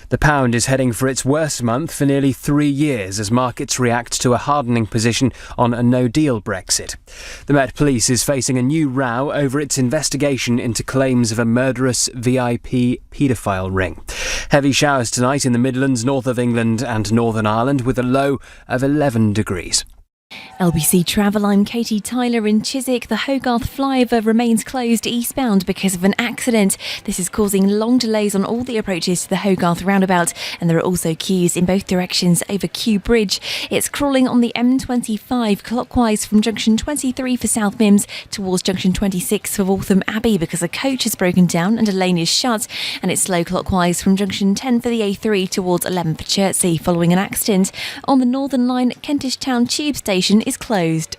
The pound is heading for its worst month for nearly 3 years as markets react to a hardening position on a no-deal Brexit. The Met Police is facing a new row over its investigation into claims of a murderous VIP paedophile ring. Heavy showers tonight in the Midlands, north of England and Northern Ireland with a low of 11 degrees.
LBC Travel, I'm Katie Tyler in Chiswick. The Hogarth flyover remains closed eastbound because of an accident. This is causing long delays on all the approaches to the Hogarth roundabout, and there are also queues in both directions over Kew Bridge. It's crawling on the M25 clockwise from junction 23 for South Mims towards junction 26 for Waltham Abbey because a coach has broken down and a lane is shut, and it's slow clockwise from junction 10 for the A3 towards 11 for Chertsey following an accident. On the Northern Line, Kentish Town Tube Station is closed.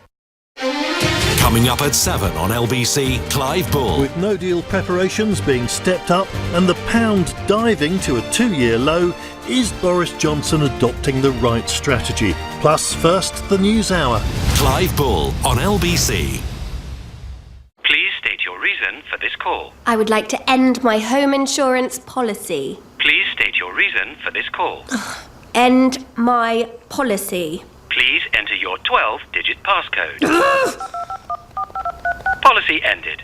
Coming up at 7 on LBC, Clive Bull.
With no deal preparations being stepped up and the pound diving to a 2-year low, is Boris Johnson adopting the right strategy? Plus, first, the news hour.
Clive Bull on LBC.
Please state your reason for this call.
I would like to end my home insurance policy.
Please state your reason for this call.
End my policy.
Please enter your 12-digit passcode. Policy ended.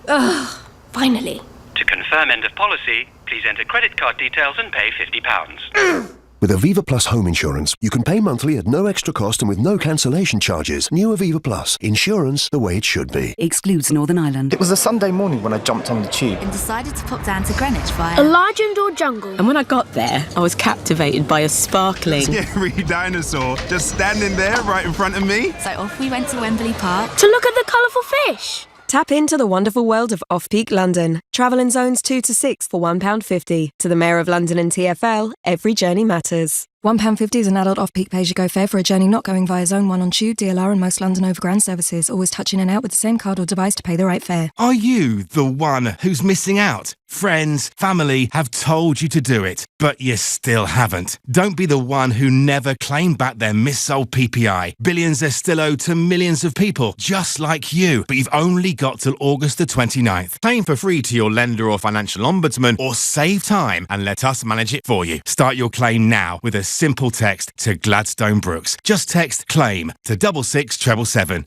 Finally.
To confirm end of policy, please enter credit card details and pay £50.
With Aviva Plus home insurance, you can pay monthly at no extra cost and with no cancellation charges. New Aviva Plus. Insurance the way it should be.
Excludes Northern Ireland. It was a Sunday morning when I jumped on the tube.
And decided to pop down to Greenwich via
a large indoor jungle. And when I got there, I was captivated by a sparkling,
scary dinosaur just standing there right in front of me.
So off we went to Wembley Park
to look at the colourful fish.
Tap into the wonderful world of off-peak London. Travel in zones 2 to 6 for £1.50. To the Mayor of London and TfL, every journey matters.
£1.50 is an adult off-peak pay-as-you-go fare for a journey not going via Zone 1 on Tube, DLR and most London Overground services. Always touch in and out with the same card or device to pay the right fare.
Are you the one who's missing out? Friends, family have told you to do it, but you still haven't. Don't be the one who never claimed back their missold PPI. Billions are still owed to millions of people, just like you, but you've only got till August the 29th. Claim for free to your lender or financial ombudsman, or save time and let us manage it for you. Start your claim now with a simple text to Gladstone Brooks. Just text CLAIM to 66777.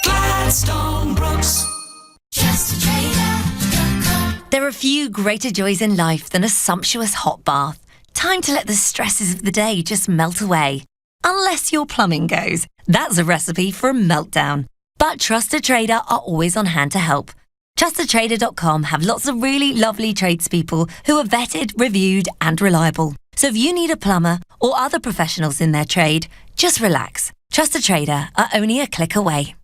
Gladstone Brooks. Just a trader. There are few greater joys in life than a sumptuous hot bath. Time to let the stresses of the day just melt away. Unless your plumbing goes. That's a recipe for a meltdown. But Trust a Trader are always on hand to help. TrustATrader.com have lots of really lovely tradespeople who are vetted, reviewed and reliable. So if you need a plumber or other professionals in their trade, just relax. Trust a Trader are only a click away.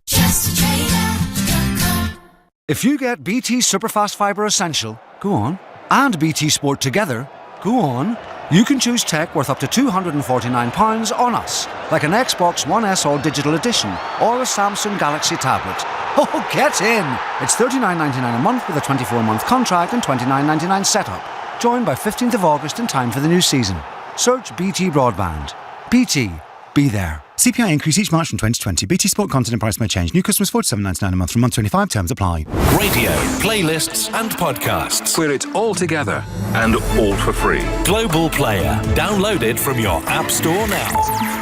If you get BT Superfast Fibre Essential, go on, and BT Sport together, go on, you can choose tech worth up to £249 on us, like an Xbox One S All Digital Edition or a Samsung Galaxy tablet. Oh, get in! It's $39.99 a month with a 24-month contract and $29.99 setup. Join by 15th of August in time for the new season. Search BT Broadband. BT. Be there.
CPI increase each March from 2020. BT Sport content and price may change. New customers $47.99 a month from month 25. Terms apply.
Radio, playlists and podcasts.
We're it all together and all for free.
Global Player. Download it from your App Store now.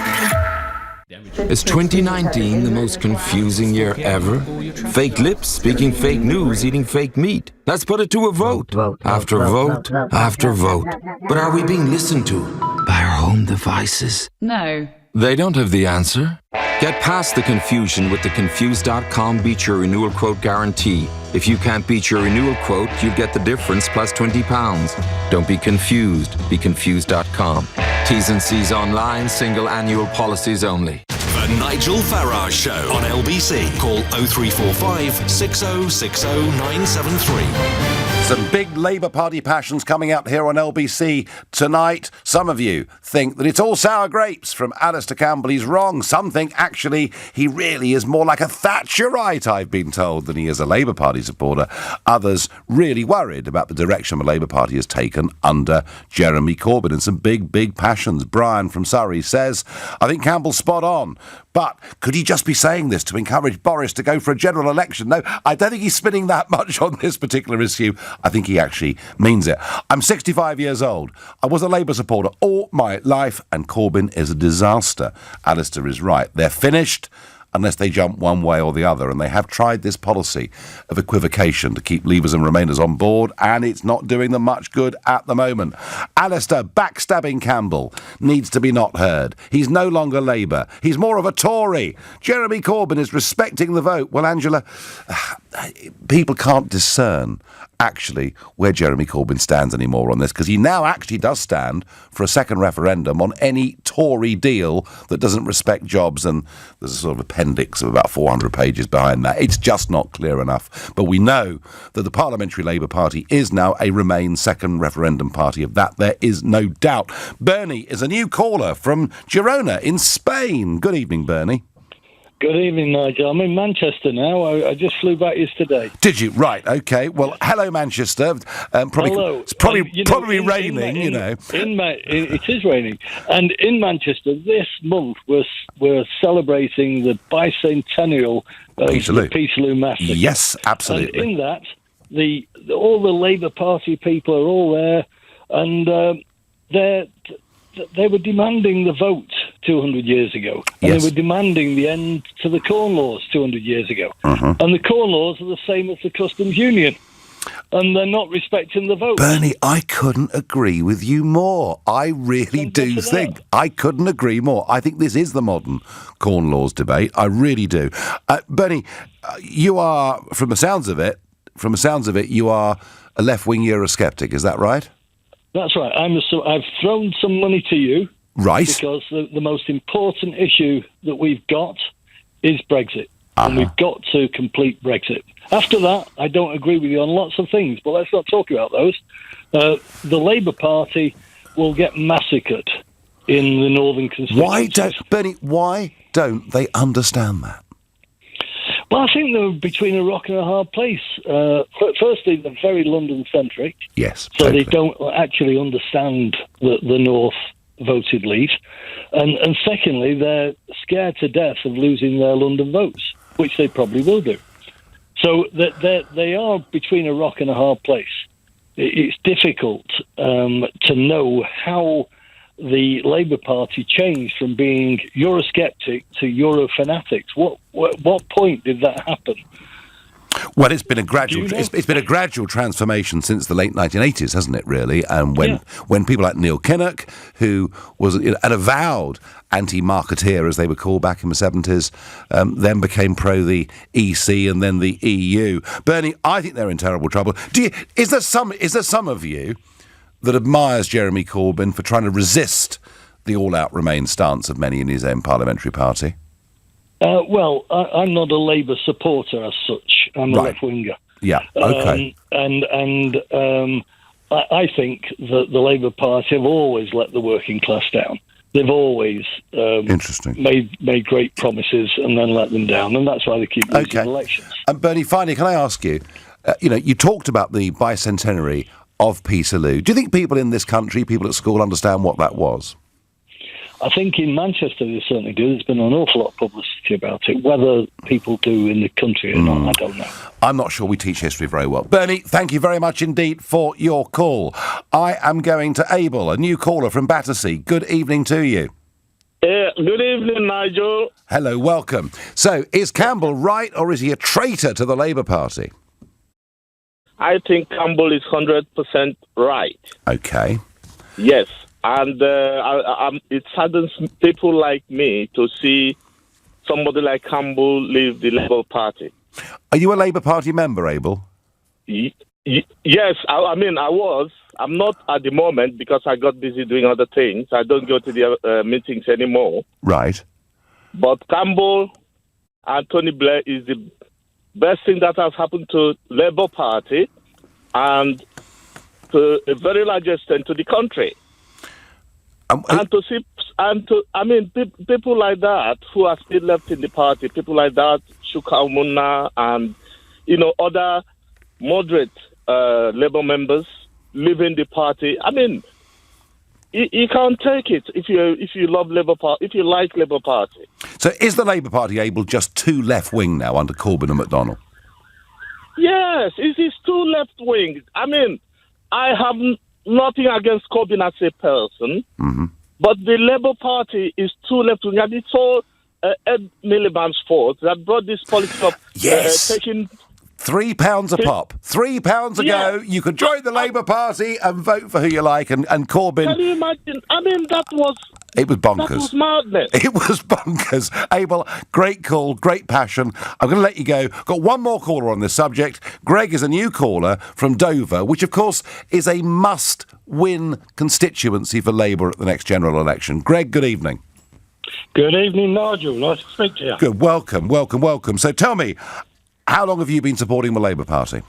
Is 2019 the most confusing year ever? Fake lips, speaking fake news, eating fake meat. Let's put it to a vote. After vote, after vote. But are we being listened to by our home devices?
No.
They don't have the answer. Get past the confusion with the Confused.com Beat Your Renewal Quote guarantee. If you can't beat your renewal quote, you get the difference plus £20. Don't be confused. Be Confused.com. T's and C's online, single annual policies only.
The Nigel Farage Show on LBC. Call 0345 6060 973.
Some big Labour Party passions coming up here on LBC tonight. Some of you think that it's all sour grapes from Alastair Campbell. He's wrong. Some think, actually, he really is more like a Thatcherite, I've been told, than he is a Labour Party supporter. Others really worried about the direction the Labour Party has taken under Jeremy Corbyn. And some big, big passions. Brian from Surrey says, I think Campbell's spot on. But could he just be saying this to encourage Boris to go for a general election? No, I don't think he's spinning that much on this particular issue. I think he actually means it. I'm 65 years old. I was a Labour supporter all my life, and Corbyn is a disaster. Alastair is right. They're finished. unless they jump one way or the other. And they have tried this policy of equivocation to keep Leavers and Remainers on board, and it's not doing them much good at the moment. Alastair backstabbing Campbell needs to be not heard. He's no longer Labour. He's more of a Tory. Jeremy Corbyn is respecting the vote. Well, Angela, people can't discern actually where Jeremy Corbyn stands anymore on this, because he now actually does stand for a second referendum on any Tory deal that doesn't respect jobs, and there's a sort of appendix of about 400 pages behind that. It's just not clear enough. But we know that the Parliamentary Labour Party is now a Remain second referendum party. Of that there is no doubt. Bernie is a new caller from Girona in Spain. Good evening, Bernie.
Good evening, Nigel. I'm in Manchester now. I just flew back yesterday.
Did you? Right, OK. Well, hello, Manchester.
Hello.
It's probably raining, you know.
It is raining. And in Manchester, this month, we're celebrating the bicentennial of the Peterloo Massacre.
Yes, absolutely.
And in that, all the Labour Party people are all there, and they were demanding the vote 200 years ago. And
Yes.
they were demanding the end to the Corn Laws 200 years ago.
Uh-huh.
And the Corn Laws are the same as the Customs Union. And they're not respecting the vote.
Bernie, I couldn't agree with you more. I really do think. I couldn't agree more. I think this is the modern Corn Laws debate. I really do. Bernie, you are, from the sounds of it, you are a left-wing Eurosceptic. Is that right?
That's right. I've thrown some money to you.
Right.
Because the most important issue that we've got is Brexit. And we've got to complete Brexit. After that, I don't agree with you on lots of things, but let's not talk about those. The Labour Party will get massacred in the northern constituencies.
Why don't they understand that?
Well, I think they're between a rock and a hard place. Firstly, they're very London-centric.
Yes,
so
totally.
they don't actually understand the North voted Leave. And secondly, they're scared to death of losing their London votes, which they probably will do. So they are between a rock and a hard place. It's difficult to know how the Labour Party changed from being Eurosceptic to Eurofanatics. What point did that happen?
Well, it's been a gradual transformation since the late 1980s, hasn't it, really? And when people like Neil Kinnock, who was an avowed anti-marketeer, as they were called back in the 70s, then became pro the EC and then the EU. Bernie, I think they're in terrible trouble. Is there some of you that admires Jeremy Corbyn for trying to resist the all-out Remain stance of many in his own parliamentary party?
Well, I'm not a Labour supporter as such. I'm a left-winger.
Yeah, OK.
I think that the Labour Party have always let the working class down. They've always made great promises and then let them down, and that's why they keep losing elections.
And Bernie, finally, can I ask you, you talked about the bicentenary of Peterloo. Do you think people in this country, people at school, understand what that was?
I think in Manchester they certainly do. There's been an awful lot of publicity about it. Whether people do in the country or not, I don't know.
I'm not sure we teach history very well. Bernie, thank you very much indeed for your call. I am going to Abel, a new caller from Battersea. Good evening to you.
Good evening, Nigel.
Hello, welcome. So, is Campbell right, or is he a traitor to the Labour Party?
I think Campbell is 100% right.
OK.
Yes. And it saddens people like me to see somebody like Campbell leave the Labour Party.
Are you a Labour Party member, Abel?
Yes, I was. I'm not at the moment because I got busy doing other things. I don't go to the meetings anymore.
Right.
But Campbell and Tony Blair is the best thing that has happened to Labour Party and to a very large extent to the country. People like that who are still left in the party, people like that, Shuka Umuna and, other moderate Labour members leaving the party. You can't take it if you love Labour Party, if you like Labour Party.
So is the Labour Party able just too left-wing now under Corbyn and McDonnell?
Yes, it is too left-wing. I have nothing against Corbyn as a person, but the Labour Party is too left-wing, and it's so Ed Miliband's fault that brought this policy of taking
£3 a pop. £3 ago, you could join the Labour Party and vote for who you like, and Corbyn...
Can you imagine? I mean, that was...
It was bonkers.
That was madness.
It was bonkers. Abel, great call, great passion. I'm going to let you go. Got one more caller on this subject. Greg is a new caller from Dover, which, of course, is a must-win constituency for Labour at the next general election. Greg, good evening.
Good evening, Nigel. Nice to speak to you.
Good. Welcome. So tell me, how long have you been supporting the Labour Party?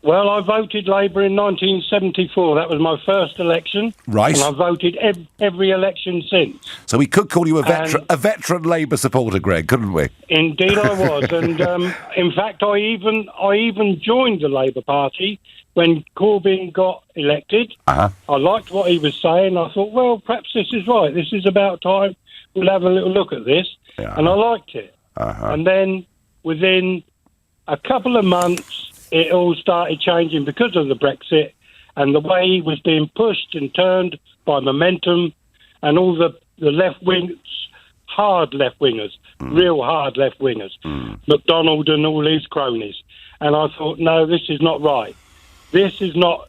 Well, I voted Labour in 1974. That was my first election.
Right.
And I voted every election since.
So we could call you a veteran Labour supporter, Greg, couldn't we?
Indeed I was. And in fact, I even joined the Labour Party when Corbyn got elected.
Uh-huh.
I liked what he was saying. I thought, well, perhaps this is right. This is about time we'll have a little look at this.
Yeah.
And I liked it.
Uh-huh.
And then within a couple of months, it all started changing because of the Brexit and the way he was being pushed and turned by momentum and all the left wings, hard left wingers, real hard left wingers, McDonald and all his cronies. And I thought, no, this is not right. He's not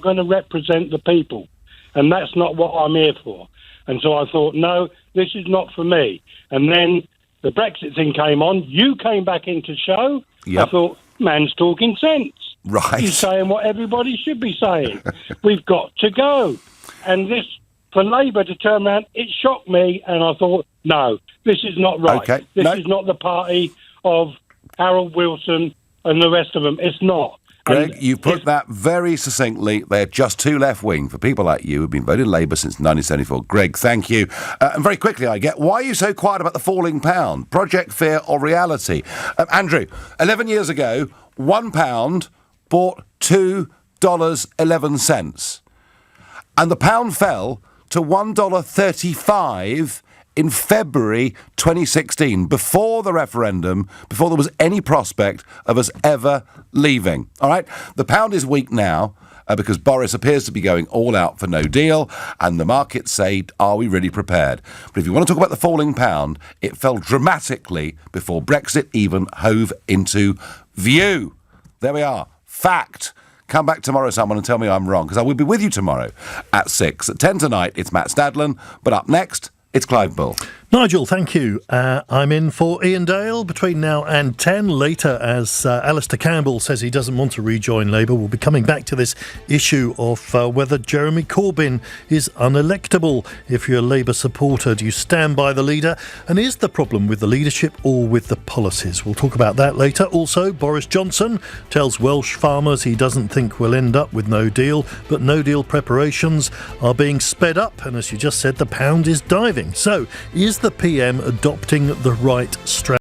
going to represent the people. And that's not what I'm here for. And so I thought, no, this is not for me. And then the Brexit thing came on. You came back into show.
Yep.
I thought, man's talking sense.
Right.
He's saying what everybody should be saying. We've got to go. And this, for Labour to turn around, it shocked me. And I thought, no, this is not right.
Okay.
This is not the party of Harold Wilson and the rest of them. It's not.
Greg, you put that very succinctly. They're just too left-wing for people like you who've been voting Labour since 1974. Greg, thank you. And very quickly, why are you so quiet about the falling pound? Project Fear or reality? Andrew, 11 years ago, £1 bought $2.11. And the pound fell to $1.35 in February 2016, before the referendum, before there was any prospect of us ever leaving. All right? The pound is weak now because Boris appears to be going all out for no deal, and the markets say, are we really prepared? But if you want to talk about the falling pound, it fell dramatically before Brexit even hove into view. There we are. Fact. Come back tomorrow, someone, and tell me I'm wrong, because I will be with you tomorrow at 6. At 10 tonight, it's Matt Stadlen, but up next, it's Clive Bull.
Nigel, thank you. I'm in for Ian Dale between now and 10. Later, as Alastair Campbell says he doesn't want to rejoin Labour, we'll be coming back to this issue of whether Jeremy Corbyn is unelectable. If you're a Labour supporter, do you stand by the leader? And is the problem with the leadership or with the policies? We'll talk about that later. Also, Boris Johnson tells Welsh farmers he doesn't think we'll end up with no deal, but no deal preparations are being sped up. And as you just said, the pound is diving. So, is the PM adopting the right strategy?